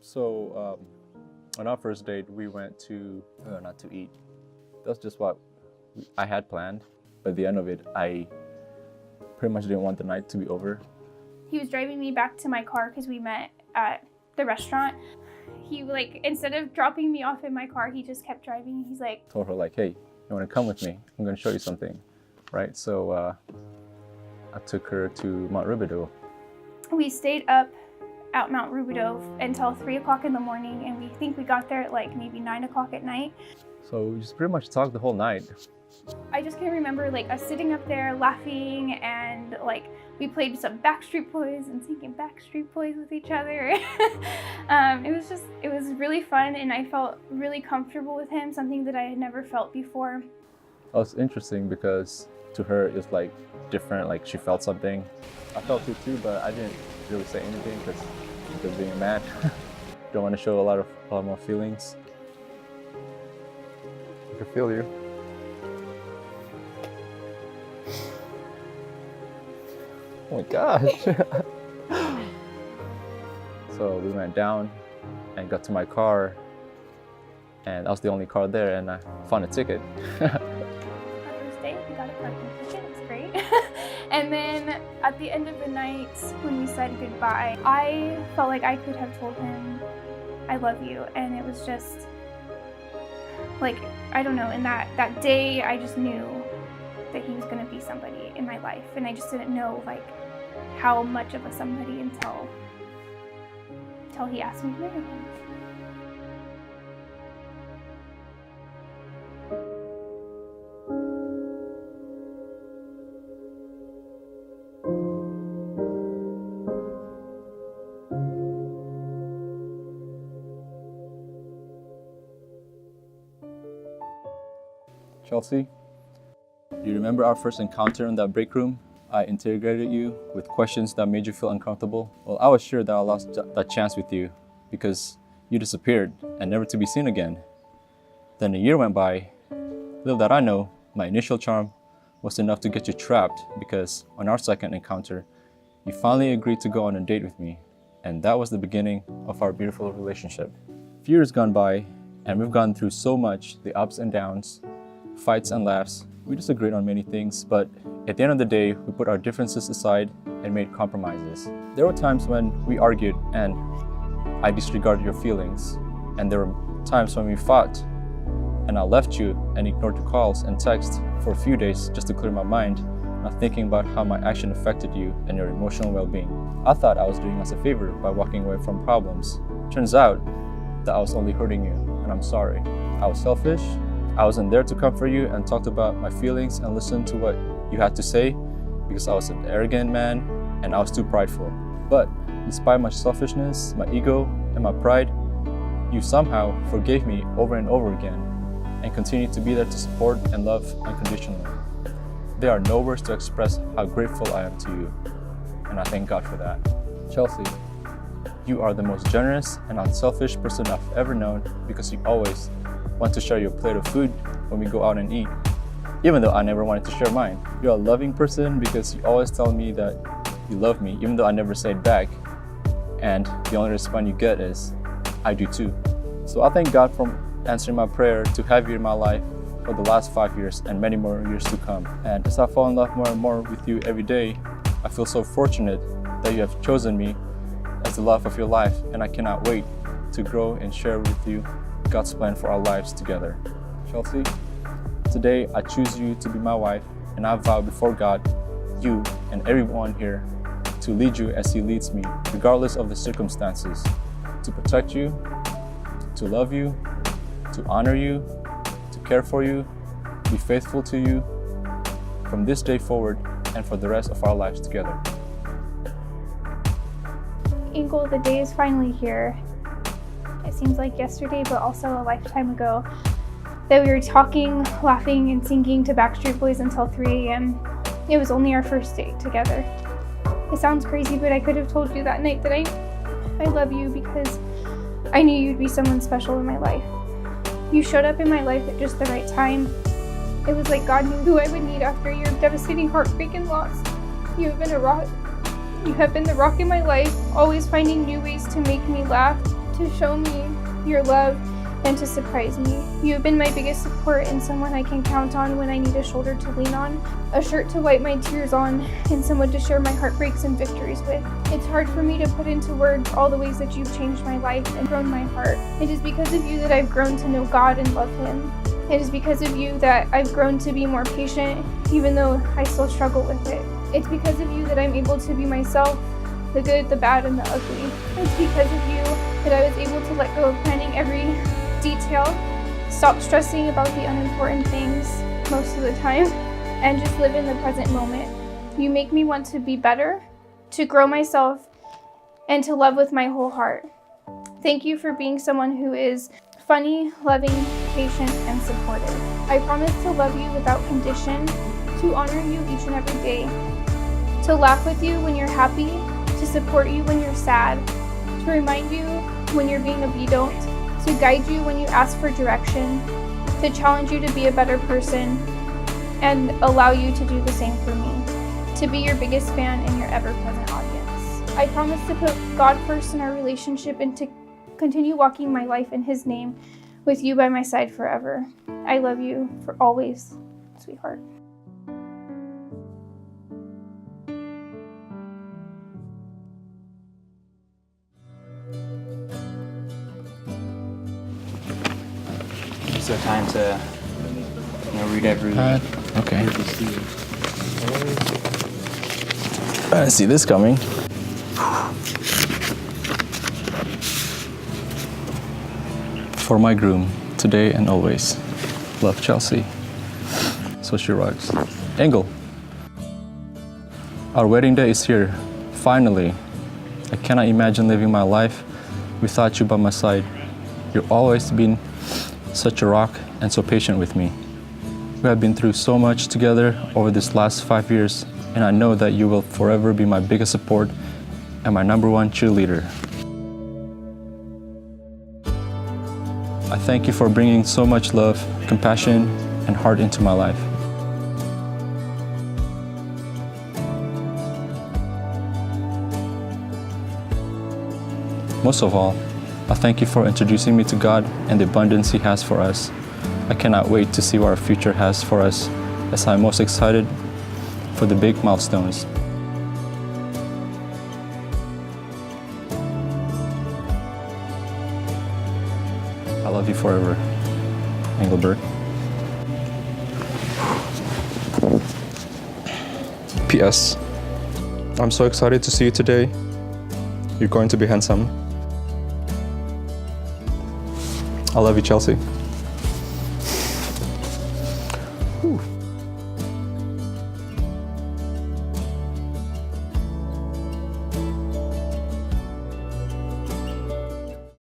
So on our first date, we went to, not to eat. That's just what I had planned. But at the end of it, I pretty much didn't want the night to be over. He was driving me back to my car because we met at the restaurant. He instead of dropping me off in my car, he just kept driving. He's like, Told her like, hey, you want to come with me? I'm going to show you something, right? So I took her to Mount Rubidoux. We stayed up at Mount Rubidoux until 3 o'clock in the morning, and we think we got there at maybe 9 o'clock at night. So we just pretty much talked the whole night. I just can remember us sitting up there laughing, and we played some Backstreet Boys and singing Backstreet Boys with each other. It was really fun, and I felt really comfortable with him, something that I had never felt before. It was interesting because to her it's different, she felt something. I felt it too, but I didn't really say anything because being a man, don't want to show a lot more feelings. I can feel you. Oh my gosh. So we went down and got to my car, and I was the only car there, and I found a ticket. Our first date, we got a parking ticket. It was great. And then at the end of the night, when we said goodbye, I felt like I could have told him I love you, and it was just I don't know, in that day I just knew that he was going to be somebody in my life, and I just didn't know how much of a somebody until he asked me to marry him. Chelsea, do you remember our first encounter in that break room? I interrogated you with questions that made you feel uncomfortable. Well, I was sure that I lost that chance with you because you disappeared and never to be seen again. Then a year went by. Little did I know, my initial charm was enough to get you trapped because on our second encounter, you finally agreed to go on a date with me. And that was the beginning of our beautiful relationship. A few years gone by, and we've gone through so much, the ups and downs, fights and laughs. We disagreed on many things, but at the end of the day, we put our differences aside and made compromises. There were times when we argued and I disregarded your feelings, and there were times when we fought and I left you and ignored your calls and texts for a few days just to clear my mind, not thinking about how my action affected you and your emotional well-being. I thought I was doing us a favor by walking away from problems. Turns out that I was only hurting you, and I'm sorry. I was selfish. I wasn't there to comfort you and talked about my feelings and listened to what you had to say because I was an arrogant man and I was too prideful. But despite my selfishness, my ego, and my pride, you somehow forgave me over and over again and continued to be there to support and love unconditionally. There are no words to express how grateful I am to you, and I thank God for that. Chelsea, you are the most generous and unselfish person I've ever known because you always want to share your plate of food when we go out and eat, even though I never wanted to share mine. You're a loving person because you always tell me that you love me, even though I never say it back, and the only response you get is, I do too. So I thank God for answering my prayer to have you in my life for the last 5 years and many more years to come. And as I fall in love more and more with you every day, I feel so fortunate that you have chosen me as the love of your life, and I cannot wait to grow and share with you God's plan for our lives together. Chelsea, today I choose you to be my wife, and I vow before God, you and everyone here, to lead you as He leads me, regardless of the circumstances, to protect you, to love you, to honor you, to care for you, be faithful to you from this day forward and for the rest of our lives together. Ingle, the day is finally here. It seems like yesterday, but also a lifetime ago, that we were talking, laughing, and singing to Backstreet Boys until 3 a.m. It was only our first date together. It sounds crazy, but I could have told you that night that I love you because I knew you'd be someone special in my life. You showed up in my life at just the right time. It was like God knew who I would need after your devastating heartbreak and loss. You have been a rock. You have been the rock in my life, always finding new ways to make me laugh, to show me your love and to surprise me. You have been my biggest support and someone I can count on when I need a shoulder to lean on, a shirt to wipe my tears on, and someone to share my heartbreaks and victories with. It's hard for me to put into words all the ways that you've changed my life and grown my heart. It is because of you that I've grown to know God and love Him. It is because of you that I've grown to be more patient, even though I still struggle with it. It's because of you that I'm able to be myself, the good, the bad, and the ugly. It's because of you that I was able to let go of planning every detail, stop stressing about the unimportant things most of the time, and just live in the present moment. You make me want to be better, to grow myself, and to love with my whole heart. Thank you for being someone who is funny, loving, patient, and supportive. I promise to love you without condition, to honor you each and every day, to laugh with you when you're happy, to support you when you're sad, to remind you when you're being a be-don't, to guide you when you ask for direction, to challenge you to be a better person, and allow you to do the same for me, to be your biggest fan and your ever-present audience. I promise to put God first in our relationship and to continue walking my life in His name with you by my side forever. I love you for always, sweetheart. So time to read every. Okay. I didn't see this coming. For my groom, today and always. Love, Chelsea. So she writes. Engel. Our wedding day is here. Finally. I cannot imagine living my life without you by my side. You've always been such a rock and so patient with me. We have been through so much together over this last 5 years, and I know that you will forever be my biggest support and my #1 cheerleader. I thank you for bringing so much love, compassion, and heart into my life. Most of all, I thank you for introducing me to God and the abundance He has for us. I cannot wait to see what our future has for us, as I'm most excited for the big milestones. I love you forever, Engelbert. P.S. I'm so excited to see you today. You're going to be handsome. I love you, Chelsea. Whew.